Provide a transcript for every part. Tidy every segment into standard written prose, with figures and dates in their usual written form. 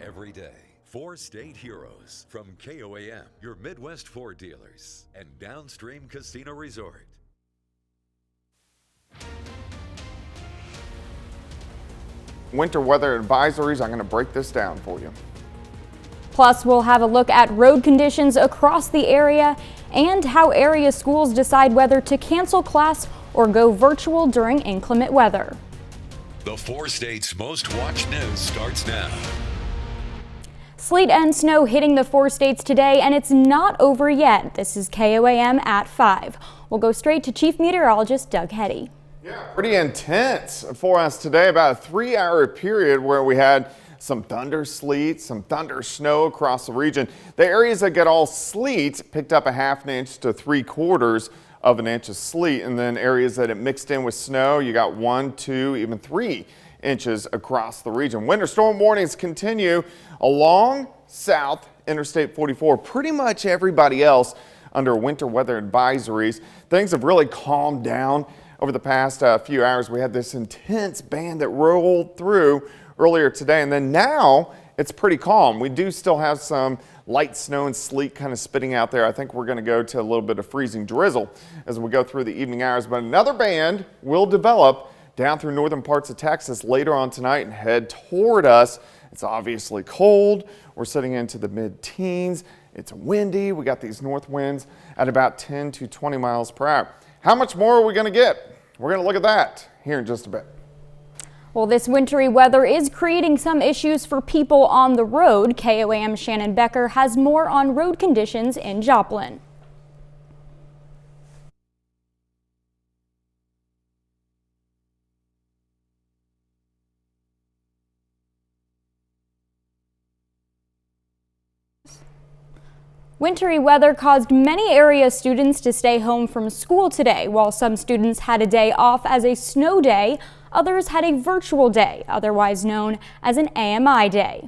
Every day, four state heroes from KOAM, your Midwest Ford dealers, and Downstream Casino Resort. Winter weather advisories, I'm going to break this down for you. Plus, we'll have a look at road conditions across the area and how area schools decide whether to cancel class or go virtual during inclement weather. The four states' most watched news starts now. Sleet and snow hitting the four states today, and it's not over yet. This is KOAM at 5. We'll go straight to Chief Meteorologist Doug Hetty. Yeah, pretty intense for us today. About a 3-hour period where we had some thunder sleet, some thunder snow across the region. The areas that get all sleet picked up a 1/2 inch to 3/4 of an inch of sleet, and then areas that it mixed in with snow, you got 1, 2, even 3 inches across the region. Winter storm warnings continue along South Interstate 44. Pretty much everybody else under winter weather advisories. Things have really calmed down over the past few hours. We had this intense band that rolled through earlier today, and then now it's pretty calm. We do still have some light snow and sleet kind of spitting out there. I think we're going to go to a little bit of freezing drizzle as we go through the evening hours, but another band will develop down through northern parts of Texas later on tonight and head toward us. It's obviously cold. We're sitting into the mid-teens. It's windy. We got these north winds at about 10 to 20 miles per hour. How much more are we going to get? We're going to look at that here in just a bit. Well, this wintry weather is creating some issues for people on the road. KOAM's Shannon Becker has more on road conditions in Joplin. Wintry weather caused many area students to stay home from school today. While some students had a day off as a snow day, others had a virtual day, otherwise known as an AMI day.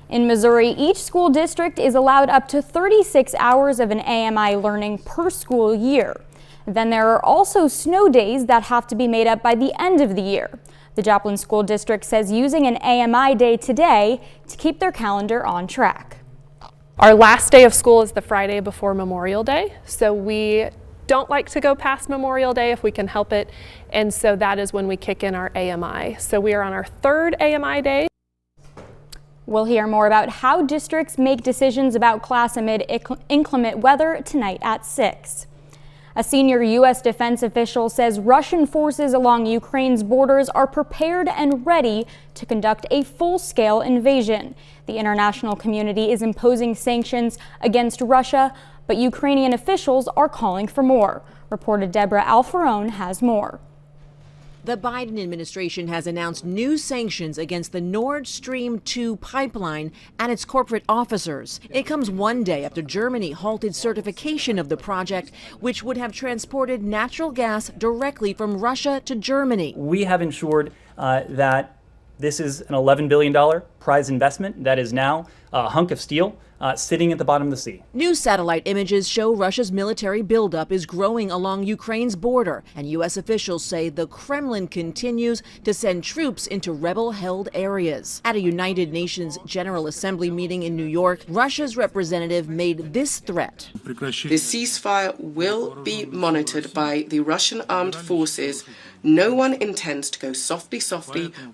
In Missouri, each school district is allowed up to 36 hours of an AMI learning per school year. Then there are also snow days that have to be made up by the end of the year. The Joplin School District says using an AMI day today to keep their calendar on track. Our last day of school is the Friday before Memorial Day, so we don't like to go past Memorial Day if we can help it, and so that is when we kick in our AMI. So we are on our 3rd AMI day. We'll hear more about how districts make decisions about class amid inclement weather tonight at 6. A senior U.S. defense official says Russian forces along Ukraine's borders are prepared and ready to conduct a full-scale invasion. The international community is imposing sanctions against Russia, but Ukrainian officials are calling for more. Reporter Deborah Alfarone has more. The Biden administration has announced new sanctions against the Nord Stream 2 pipeline and its corporate officers. It comes one day after Germany halted certification of the project, which would have transported natural gas directly from Russia to Germany. We have ensured that this is an $11 billion prize investment that is now a hunk of steel sitting at the bottom of the sea. New satellite images show Russia's military buildup is growing along Ukraine's border, and U.S. officials say the Kremlin continues to send troops into rebel-held areas. At a United Nations General Assembly meeting in New York, Russia's representative made this threat. The ceasefire will be monitored by the Russian armed forces. No one intends to go softly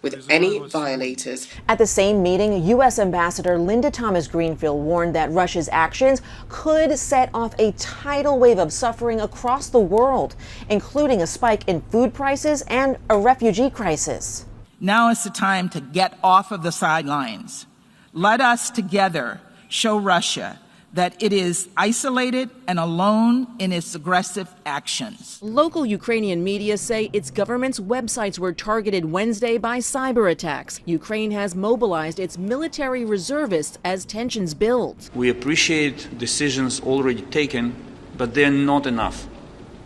with any violators. At the same meeting, U.S. Ambassador Linda Thomas-Greenfield warned that Russia's actions could set off a tidal wave of suffering across the world, including a spike in food prices and a refugee crisis. Now is the time to get off of the sidelines. Let us together show Russia that it is isolated and alone in its aggressive actions. Local Ukrainian media say its government's websites were targeted Wednesday by cyber attacks. Ukraine has mobilized its military reservists as tensions build. We appreciate decisions already taken, but they're not enough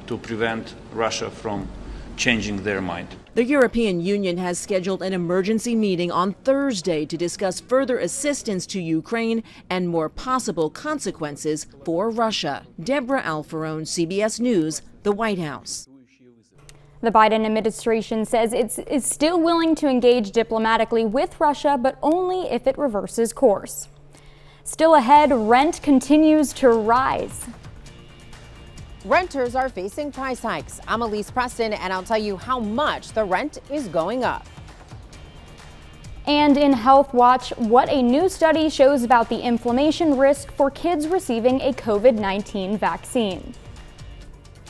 to prevent Russia from changing their mind. The European Union has scheduled an emergency meeting on Thursday to discuss further assistance to Ukraine and more possible consequences for Russia. Deborah Alfarone, CBS News, the White House. The Biden administration says it is still willing to engage diplomatically with Russia, but only if it reverses course. Still ahead, rent continues to rise. Renters are facing price hikes. I'm Elise Preston, and I'll tell you how much the rent is going up. And in Health Watch, what a new study shows about the inflammation risk for kids receiving a COVID-19 vaccine.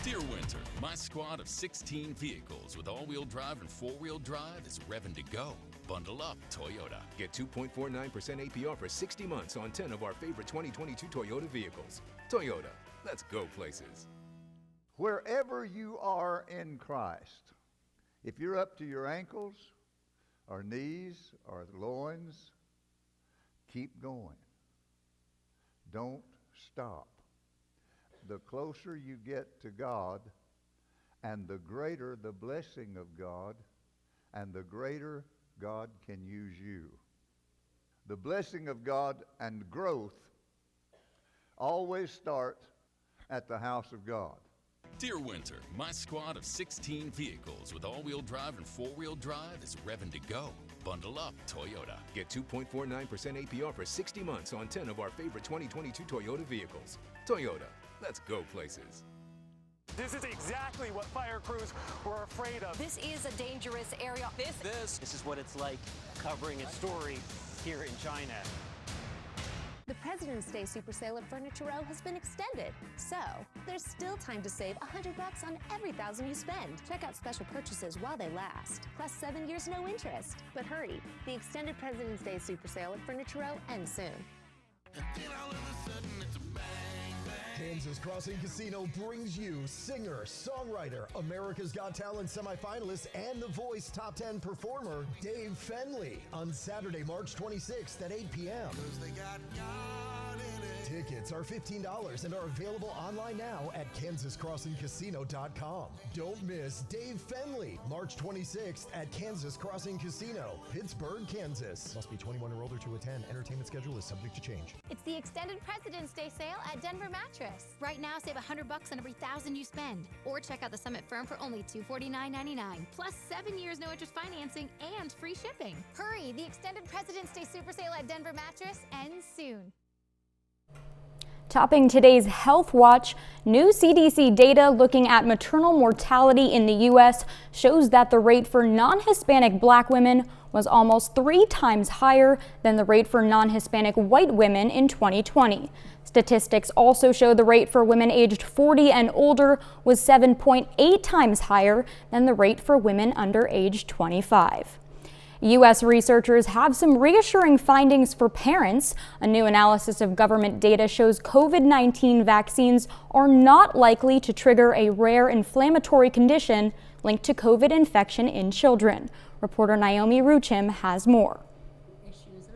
Dear Winter, my squad of 16 vehicles with all-wheel drive and four-wheel drive is revving to go. Bundle up, Toyota. Get 2.49% APR for 60 months on 10 of our favorite 2022 Toyota vehicles. Toyota, let's go places. Wherever you are in Christ, if you're up to your ankles or knees or loins, keep going. Don't stop. The closer you get to God, and the greater the blessing of God, and the greater God can use you. The blessing of God and growth always start at the house of God. Dear Winter, my squad of 16 vehicles with all-wheel drive and four-wheel drive is revving to go. Bundle up, Toyota. Get 2.49% APR for 60 months on 10 of our favorite 2022 Toyota vehicles. Toyota, let's go places. This is exactly what fire crews were afraid of. This is a dangerous area. This is what it's like covering a story here in China. The President's Day Super Sale at Furniture Row has been extended, so there's still time to save $100 on every $1,000 you spend. Check out special purchases while they last, plus 7 years no interest. But hurry, the extended President's Day Super Sale at Furniture Row ends soon. Kansas Crossing Casino brings you singer, songwriter, America's Got Talent semifinalist, and The Voice Top 10 performer Dave Fenley on Saturday, March 26th at 8 p.m. Tickets are $15 and are available online now at kansascrossingcasino.com. Don't miss Dave Fenley, March 26th at Kansas Crossing Casino, Pittsburgh, Kansas. Must be 21 or older to attend. Entertainment schedule is subject to change. It's the extended President's Day sale at Denver Mattress. Right now, save $100 on every $1,000 you spend. Or check out the Summit Firm for only $249.99. Plus 7 years no interest financing and free shipping. Hurry, the extended President's Day super sale at Denver Mattress ends soon. Topping today's Health Watch, new CDC data looking at maternal mortality in the U.S. shows that the rate for non-Hispanic Black women was almost 3 times higher than the rate for non-Hispanic white women in 2020. Statistics also show the rate for women aged 40 and older was 7.8 times higher than the rate for women under age 25. U.S. researchers have some reassuring findings for parents. A new analysis of government data shows COVID-19 vaccines are not likely to trigger a rare inflammatory condition linked to COVID infection in children. Reporter Naomi Ruchim has more.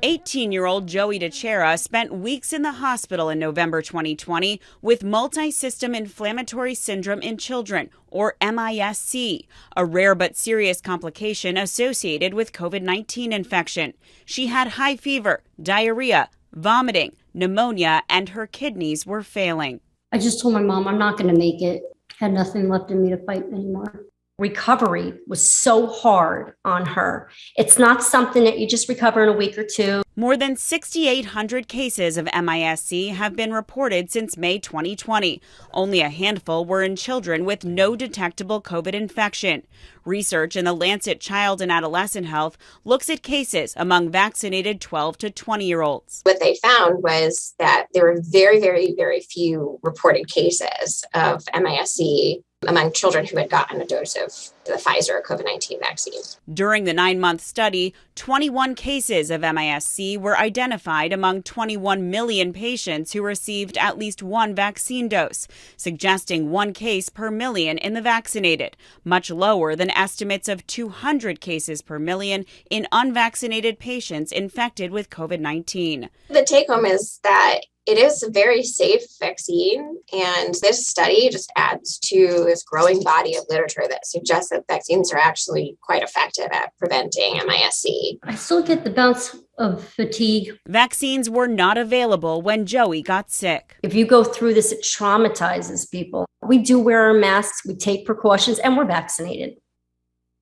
18-year-old Joey DeChera spent weeks in the hospital in November 2020 with multi-system inflammatory syndrome in children, or MIS-C, a rare but serious complication associated with COVID-19 infection. She had high fever, diarrhea, vomiting, pneumonia, and her kidneys were failing. I just told my mom I'm not going to make it. Had nothing left in me to fight anymore. Recovery was so hard on her. It's not something that you just recover in a week or two. More than 6,800 cases of MIS-C have been reported since May 2020. Only a handful were in children with no detectable COVID infection. Research in the Lancet Child and Adolescent Health looks at cases among vaccinated 12 to 20-year-olds. What they found was that there were very, very, very few reported cases of MIS-C among children who had gotten a dose of the Pfizer COVID-19 vaccine. During the 9-month study, 21 cases of MIS-C were identified among 21 million patients who received at least one vaccine dose, suggesting 1 case per million in the vaccinated, much lower than estimates of 200 cases per million in unvaccinated patients infected with COVID-19. The take home is that it is a very safe vaccine, and this study just adds to this growing body of literature that suggests that vaccines are actually quite effective at preventing MIS-C. I still get the bouts of fatigue. Vaccines were not available when Joey got sick. If you go through this, it traumatizes people. We do wear our masks, we take precautions, and we're vaccinated.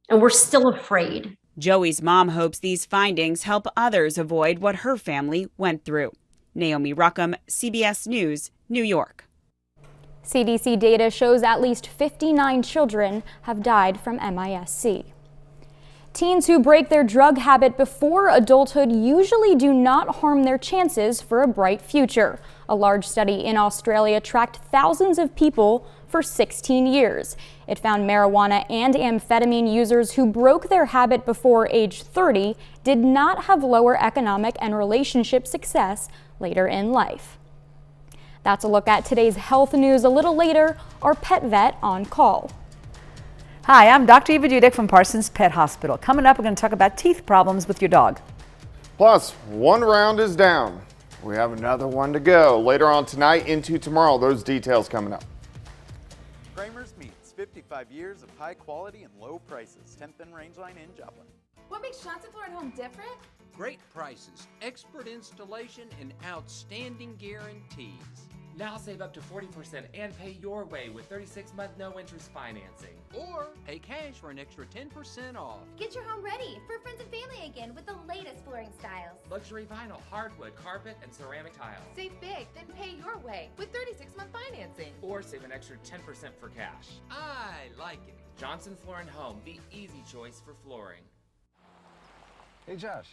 and we're still afraid. Joey's mom hopes these findings help others avoid what her family went through. Naomi Ruckham, CBS News, New York. CDC data shows at least 59 children have died from MIS-C. Teens who break their drug habit before adulthood usually do not harm their chances for a bright future. A large study in Australia tracked thousands of people for 16 years. It found marijuana and amphetamine users who broke their habit before age 30 did not have lower economic and relationship success later in life. That's a look at today's health news. A little later, our pet vet on call. Hi, I'm Dr. Eva Dudek from Parsons Pet Hospital. Coming up, we're going to talk about teeth problems with your dog. Plus, one round is down. We have another one to go. Later on tonight into tomorrow, those details coming up. Kramer's Meats, 55 years of high quality and low prices. 10th and Range Line in Joplin. What makes Johnson Floor & Home different? Great prices, expert installation, and outstanding guarantees. Now save up to 40% and pay your way with 36-month no-interest financing. Or pay cash for an extra 10% off. Get your home ready for friends and family again with the latest flooring styles. Luxury vinyl, hardwood, carpet, and ceramic tile. Save big, then pay your way with 36-month financing. Or save an extra 10% for cash. I like it. Johnson Floor & Home, the easy choice for flooring. Hey Josh.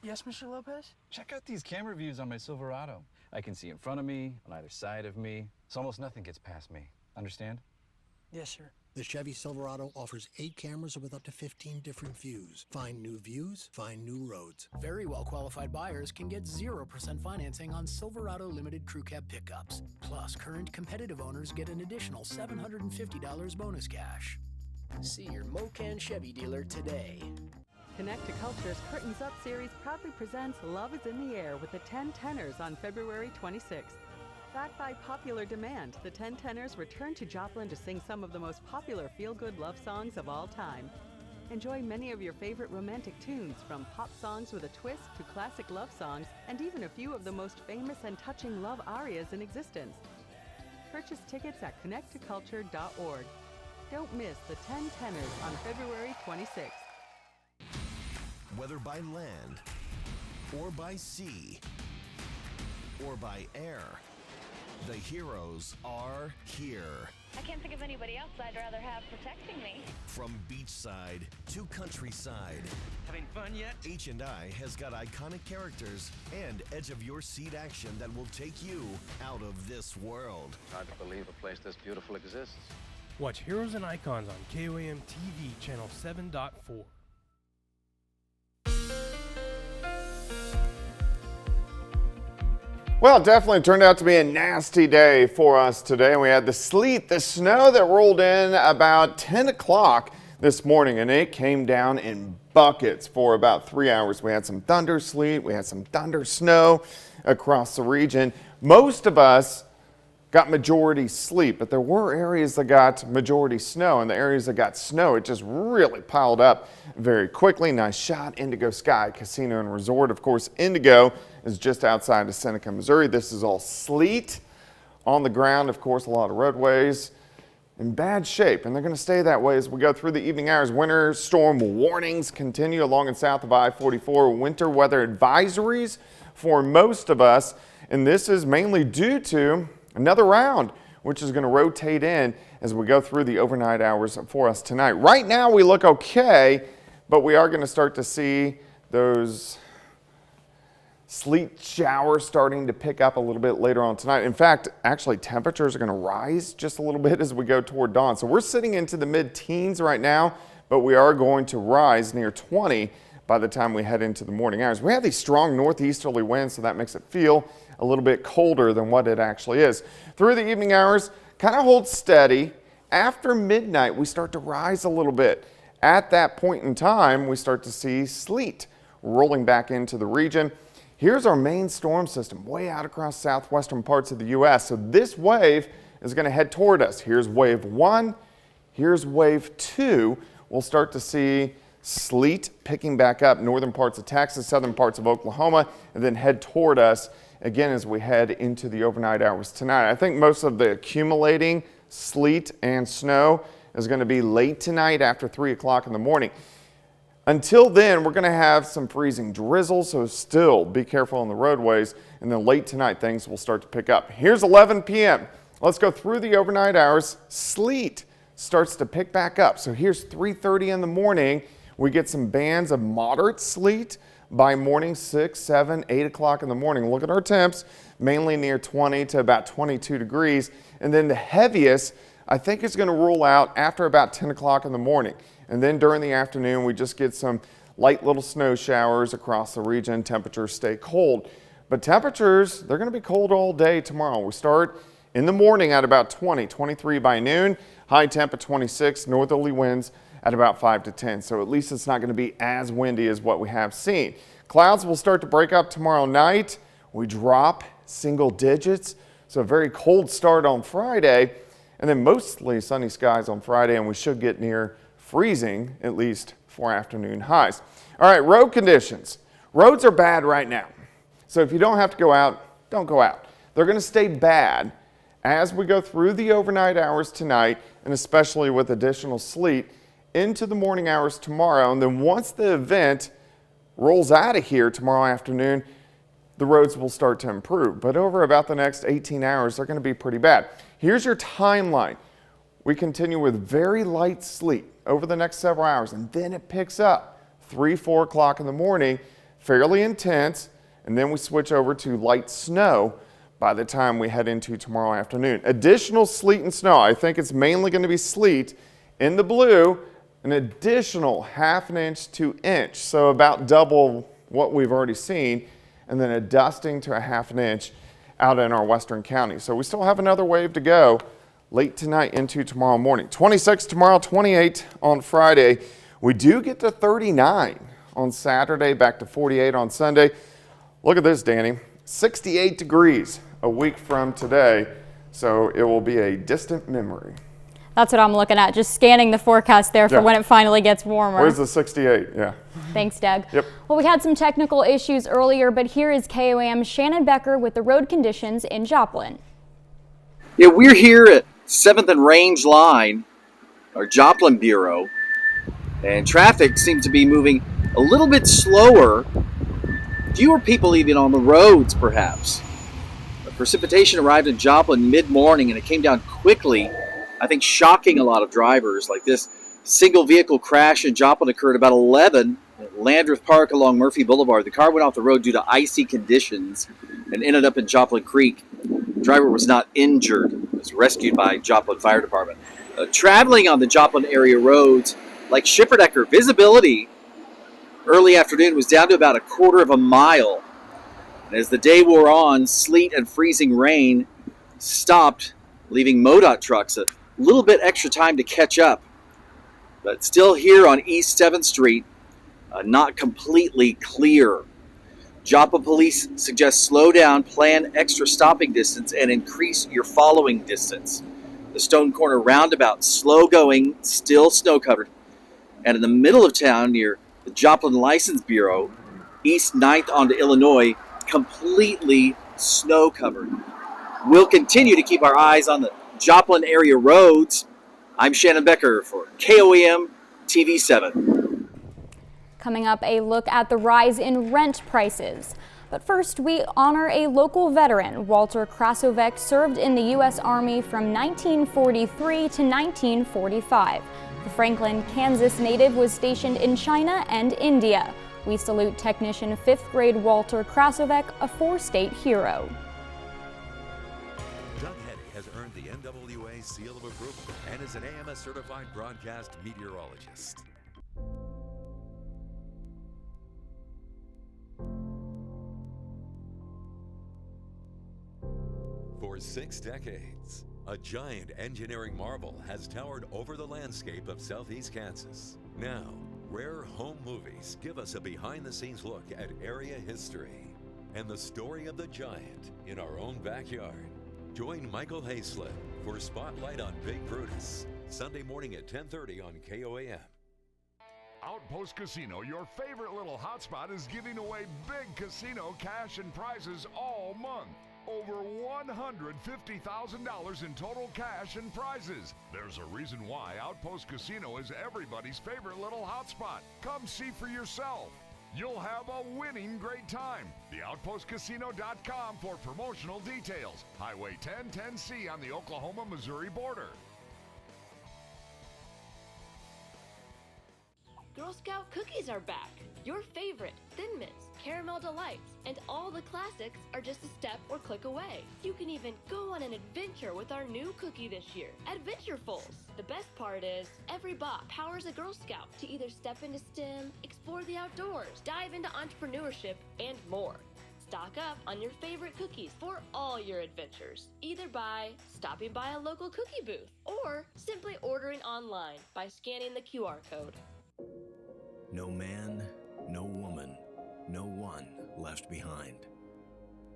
Yes, Mr. Lopez? Check out these camera views on my Silverado. I can see in front of me, on either side of me, so almost nothing gets past me. Understand? Yes, sir. The Chevy Silverado offers 8 cameras with up to 15 different views. Find new views, find new roads. Very well qualified buyers can get 0% financing on Silverado Limited Crew Cab pickups. Plus, current competitive owners get an additional $750 bonus cash. See your Mocan Chevy dealer today. Connect to Culture's Curtains Up series proudly presents Love is in the Air with the 10 Tenors on February 26th. Backed by popular demand, the 10 Tenors return to Joplin to sing some of the most popular feel-good love songs of all time. Enjoy many of your favorite romantic tunes, from pop songs with a twist to classic love songs, and even a few of the most famous and touching love arias in existence. Purchase tickets at connecttoculture.org. Don't miss the 10 Tenors on February 26th. Whether by land, or by sea, or by air, the heroes are here. I can't think of anybody else I'd rather have protecting me. From beachside to countryside. Having fun yet? H&I has got iconic characters and edge-of-your-seat action that will take you out of this world. Hard to believe a place this beautiful exists. Watch Heroes and Icons on KOAM TV, channel 7.4. Well, it definitely turned out to be a nasty day for us today. We had the sleet, the snow that rolled in about 10 o'clock this morning, and it came down in buckets for about 3 hours. We had some thunder sleet, we had some thunder snow across the region. Most of us got majority sleet, but there were areas that got majority snow, and the areas that got snow, it just really piled up very quickly. Nice shot, Indigo Sky Casino and Resort. Of course, Indigo is just outside of Seneca, Missouri. This is all sleet on the ground. Of course, a lot of roadways in bad shape, and they're going to stay that way as we go through the evening hours. Winter storm warnings continue along and south of I-44. Winter weather advisories for most of us, and this is mainly due to another round, which is going to rotate in as we go through the overnight hours for us tonight. Right now we look okay, but we are going to start to see those sleet showers starting to pick up a little bit later on tonight. In fact, actually temperatures are going to rise just a little bit as we go toward dawn. So we're sitting into the mid-teens right now, but we are going to rise near 20 by the time we head into the morning hours. We have these strong northeasterly winds, so that makes it feel a little bit colder than what it actually is. Through the evening hours, kind of hold steady. After midnight, we start to rise a little bit. At that point in time, we start to see sleet rolling back into the region. Here's our main storm system way out across southwestern parts of the U.S. So this wave is going to head toward us. Here's wave 1. Here's wave 2. We'll start to see sleet picking back up northern parts of Texas, southern parts of Oklahoma, and then head toward us again as we head into the overnight hours tonight. I think most of the accumulating sleet and snow is going to be late tonight after 3 o'clock in the morning. Until then, we're going to have some freezing drizzle, so still be careful on the roadways. And then late tonight, things will start to pick up. Here's 11 p.m. Let's go through the overnight hours. Sleet starts to pick back up. So here's 3:30 in the morning. We get some bands of moderate sleet by morning 6, 7, 8 o'clock in the morning. Look at our temps, mainly near 20 to about 22 degrees. And then the heaviest, I think, is going to roll out after about 10 o'clock in the morning. And then during the afternoon, we just get some light little snow showers across the region. Temperatures stay cold. But temperatures, they're going to be cold all day tomorrow. We start in the morning at about 20, 23 by noon. High temp at 26, northerly winds at about 5 to 10. So at least it's not going to be as windy as what we have seen. Clouds will start to break up tomorrow night. We drop single digits. So a very cold start on Friday. And then mostly sunny skies on Friday, and we should get near freezing, at least for afternoon highs. All right, road conditions. Roads are bad right now. So if you don't have to go out, don't go out. They're going to stay bad as we go through the overnight hours tonight, and especially with additional sleet into the morning hours tomorrow. And then once the event rolls out of here tomorrow afternoon, the roads will start to improve. But over about the next 18 hours, they're going to be pretty bad. Here's your timeline. We continue with very light sleet over the next several hours, and then it picks up 3, 4 o'clock in the morning, fairly intense, and then we switch over to light snow by the time we head into tomorrow afternoon. Additional sleet and snow. I think it's mainly going to be sleet in the blue, an additional 1/2 inch to inch, so about double what we've already seen, and then a dusting to a 1/2 inch out in our western counties. So we still have another wave to go late tonight into tomorrow morning. 26 tomorrow, 28 on Friday. We do get to 39 on Saturday, back to 48 on Sunday. Look at this, Danny. 68 degrees a week from today, so it will be a distant memory. That's what I'm looking at, just scanning the forecast there for when it finally gets warmer. Where's the 68? Yeah. Thanks, Doug. Yep. Well, we had some technical issues earlier, but here is KOAM's Shannon Becker with the road conditions in Joplin. Yeah, we're here at 7th and Range Line, our Joplin Bureau, and traffic seems to be moving a little bit slower. Fewer people even on the roads, perhaps. The precipitation arrived in Joplin mid-morning, and it came down quickly, I think shocking a lot of drivers. Like this single vehicle crash in Joplin occurred about 11 at Landreth Park along Murphy Boulevard. The car went off the road due to icy conditions and ended up in Joplin Creek. The driver was not injured. He was rescued by Joplin Fire Department. Traveling on the Joplin area roads like Schipperdecker, visibility early afternoon was down to about a 1/4 mile. And as the day wore on, sleet and freezing rain stopped, leaving MoDOT trucks a little bit extra time to catch up. But still here on East 7th Street, not completely clear. Joplin police suggest slow down, plan extra stopping distance, and increase your following distance. The Stone Corner roundabout, slow going, still snow covered. And in the middle of town near the Joplin License Bureau, East 9th onto Illinois, completely snow covered. We'll continue to keep our eyes on the Joplin area roads. I'm Shannon Becker for KOAM TV 7. Coming up, a look at the rise in rent prices. But first, we honor a local veteran. Walter Krasovek served in the U.S. Army from 1943 to 1945. The Franklin, Kansas native was stationed in China and India. We salute technician 5th grade Walter Krasovek, a 4-state hero. Doug Henny has earned the NWA seal of approval and is an AMS certified broadcast meteorologist. For 6 decades, a giant engineering marvel has towered over the landscape of southeast Kansas. Now, Rare Home Movies give us a behind-the-scenes look at area history and the story of the giant in our own backyard. Join Michael Hayslip for Spotlight on Big Brutus, Sunday morning at 10:30 on KOAM. Outpost Casino, your favorite little hotspot, is giving away big casino cash and prizes all month. Over $150,000 in total cash and prizes. There's a reason why Outpost Casino is everybody's favorite little hotspot. Come see for yourself. You'll have a winning great time. TheOutpostCasino.com for promotional details. Highway 1010C on the Oklahoma-Missouri border. Girl Scout cookies are back. Your favorite Thin Mints, Caramel Delights, and all the classics are just a step or click away. You can even go on an adventure with our new cookie this year, Adventurefuls. The best part is, every box powers a Girl Scout to either step into STEM, explore the outdoors, dive into entrepreneurship, and more. Stock up on your favorite cookies for all your adventures, either by stopping by a local cookie booth or simply ordering online by scanning the QR code. No man, no woman, no one left behind.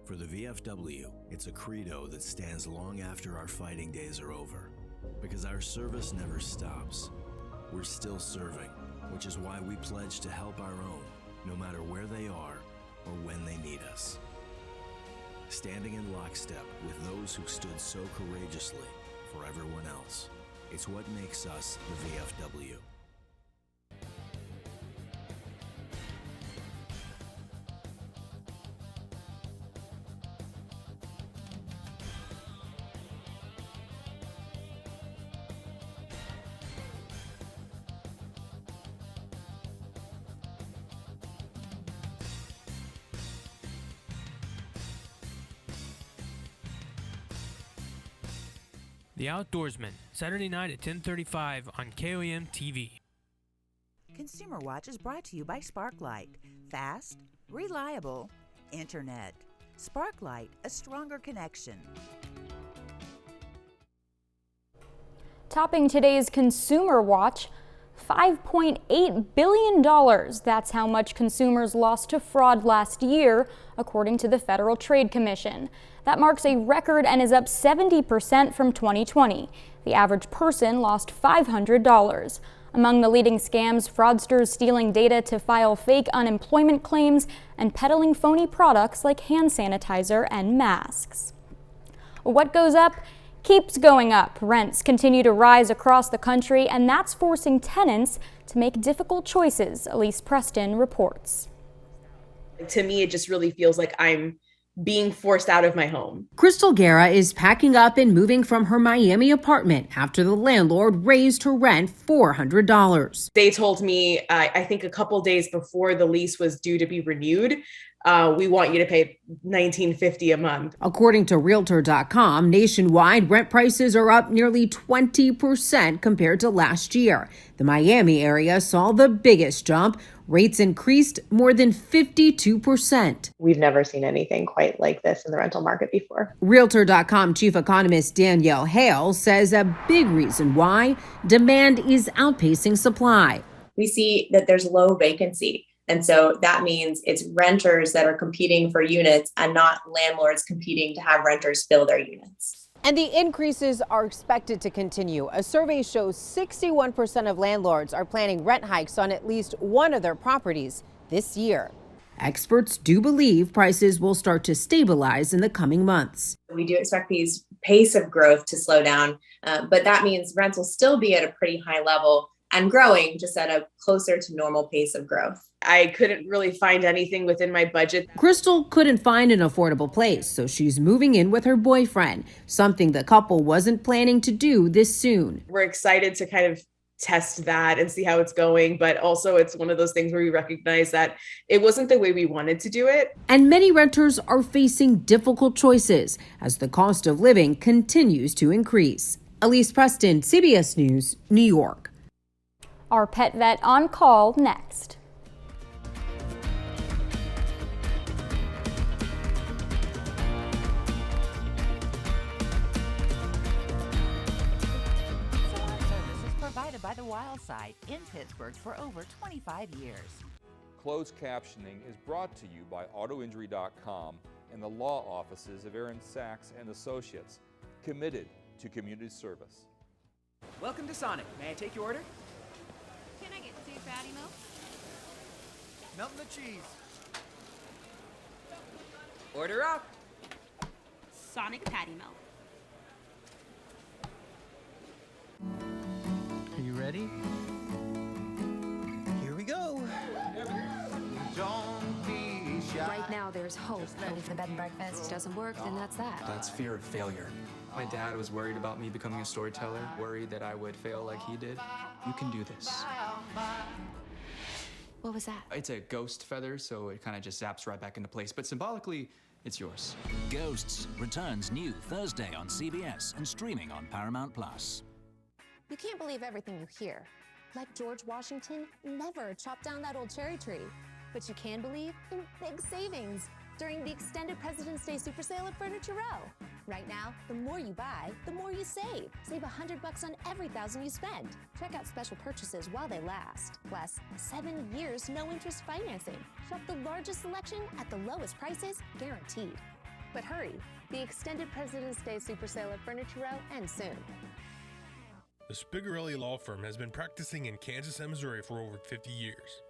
For the VFW, it's a credo that stands long after our fighting days are over. Because our service never stops. We're still serving, which is why we pledge to help our own, no matter where they are or when they need us. Standing in lockstep with those who stood so courageously for everyone else. It's what makes us the VFW. The Outdoorsman, Saturday night at 10:35 on KOM TV. Consumer Watch is brought to you by Sparklight. Fast, reliable, internet. Sparklight, a stronger connection. Topping today's Consumer Watch, $5.8 billion. That's how much consumers lost to fraud last year, according to the Federal Trade Commission. That marks a record and is up 70% from 2020. The average person lost $500. Among the leading scams, fraudsters stealing data to file fake unemployment claims and peddling phony products like hand sanitizer and masks. What goes up keeps going up. Rents continue to rise across the country, and that's forcing tenants to make difficult choices, Elise Preston reports. To me, it just really feels like I'm being forced out of my home. Crystal Guerra is packing up and moving from her Miami apartment after the landlord raised her rent $400. They told me, I think a couple days before the lease was due to be renewed, we want you to pay $19.50 a month. According to Realtor.com, nationwide rent prices are up nearly 20% compared to last year. The Miami area saw the biggest jump. Rates increased more than 52%. We've never seen anything quite like this in the rental market before. Realtor.com chief economist Danielle Hale says a big reason why demand is outpacing supply. We see that there's low vacancy. And so that means it's renters that are competing for units and not landlords competing to have renters fill their units. And the increases are expected to continue. A survey shows 61% of landlords are planning rent hikes on at least one of their properties this year. Experts do believe prices will start to stabilize in the coming months. We do expect these pace of growth to slow down, but that means rents will still be at a pretty high level and growing just at a closer to normal pace of growth. I couldn't really find anything within my budget. Crystal couldn't find an affordable place, so she's moving in with her boyfriend, something the couple wasn't planning to do this soon. We're excited to kind of test that and see how it's going, but also it's one of those things where we recognize that it wasn't the way we wanted to do it. And many renters are facing difficult choices as the cost of living continues to increase. Elise Preston, CBS News, New York. Our Petvet on call next. Provided by the Wild Side in Pittsburgh for over 25 years. Closed captioning is brought to you by AutoInjury.com and the law offices of Aaron Sachs and Associates, committed to community service. Welcome to Sonic. May I take your order? Can I get 2 fatty milk? Melt the cheese. Order up. Sonic Patty Melt. Are you ready? Here we go. Right now, there's hope, but if the bed and breakfast doesn't work, then that's that. That's fear of failure. My dad was worried about me becoming a storyteller, worried that I would fail like he did. You can do this. What was that? It's a ghost feather, so it kind of just zaps right back into place, but symbolically, it's yours. Ghosts returns new Thursday on CBS and streaming on Paramount+. You can't believe everything you hear. Like George Washington never chopped down that old cherry tree. But you can believe in big savings during the extended President's Day super sale at Furniture Row. Right now, the more you buy, the more you save. Save $100 on every $1,000 you spend. Check out special purchases while they last. Plus, 7 years no interest financing. Shop the largest selection at the lowest prices, guaranteed. But hurry, the extended President's Day super sale at Furniture Row ends soon. The Spigarelli Law Firm has been practicing in Kansas and Missouri for over 50 years.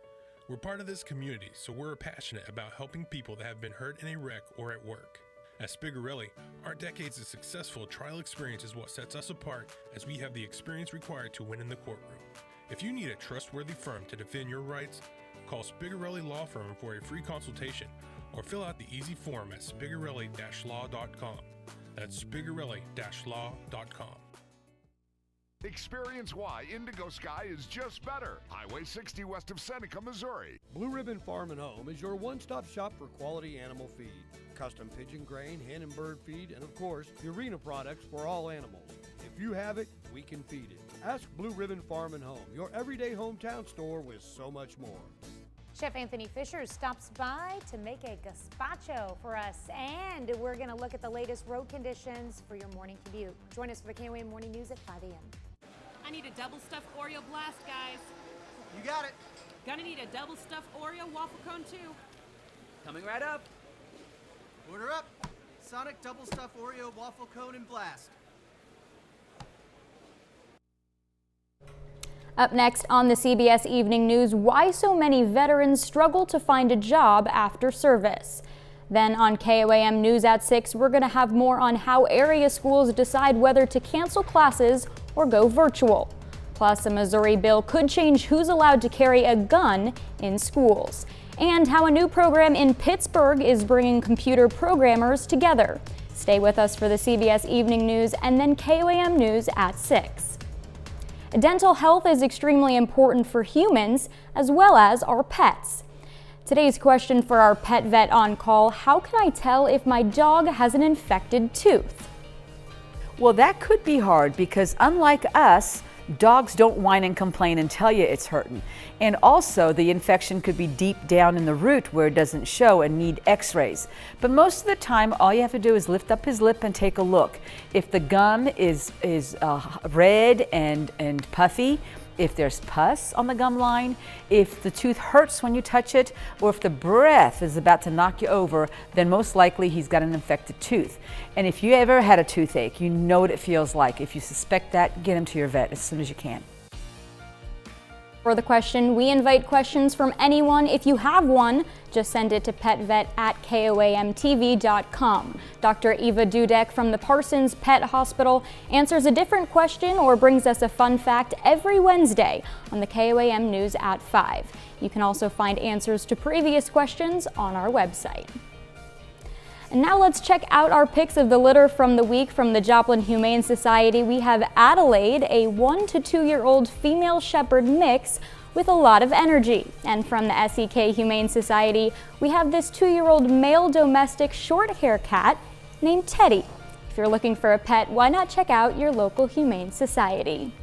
We're part of this community, so we're passionate about helping people that have been hurt in a wreck or at work. At Spigarelli, our decades of successful trial experience is what sets us apart, as we have the experience required to win in the courtroom. If you need a trustworthy firm to defend your rights, call Spigarelli Law Firm for a free consultation or fill out the easy form at spigarelli-law.com. That's spigarelli-law.com. Experience why Indigo Sky is just better. Highway 60 west of Seneca, Missouri. Blue Ribbon Farm and Home is your one-stop shop for quality animal feed. Custom pigeon grain, hen and bird feed, and of course, Purina products for all animals. If you have it, we can feed it. Ask Blue Ribbon Farm and Home, your everyday hometown store with so much more. Chef Anthony Fisher stops by to make a gazpacho for us, and we're going to look at the latest road conditions for your morning commute. Join us for the KOAM Morning News at 5 a.m. I need a double stuffed Oreo blast, guys. You got it. Gonna need a double stuffed Oreo waffle cone too. Coming right up. Order up. Sonic double stuffed Oreo waffle cone and blast. Up next on the CBS Evening News, why so many veterans struggle to find a job after service. Then on KOAM News at 6, we're going to have more on how area schools decide whether to cancel classes or go virtual. Plus, a Missouri bill could change who's allowed to carry a gun in schools. And how a new program in Pittsburgh is bringing computer programmers together. Stay with us for the CBS Evening News and then KOAM News at 6. Dental health is extremely important for humans as well as our pets. Today's question for our pet vet on call: how can I tell if my dog has an infected tooth? Well, that could be hard because unlike us, dogs don't whine and complain and tell you it's hurting. And also the infection could be deep down in the root where it doesn't show and need x-rays. But most of the time, all you have to do is lift up his lip and take a look. If the gum is red and puffy, if there's pus on the gum line, if the tooth hurts when you touch it, or if the breath is about to knock you over, then most likely he's got an infected tooth. And if you ever had a toothache, you know what it feels like. If you suspect that, get him to your vet as soon as you can. For the question, we invite questions from anyone. If you have one, just send it to petvet@koamtv.com. Dr. Eva Dudek from the Parsons Pet Hospital answers a different question or brings us a fun fact every Wednesday on the KOAM News at 5. You can also find answers to previous questions on our website. And now let's check out our picks of the litter from the week from the Joplin Humane Society. We have Adelaide, a 1 to 2-year-old female shepherd mix with a lot of energy. And from the SEK Humane Society, we have this 2-year-old male domestic short-hair cat named Teddy. If you're looking for a pet, why not check out your local Humane Society?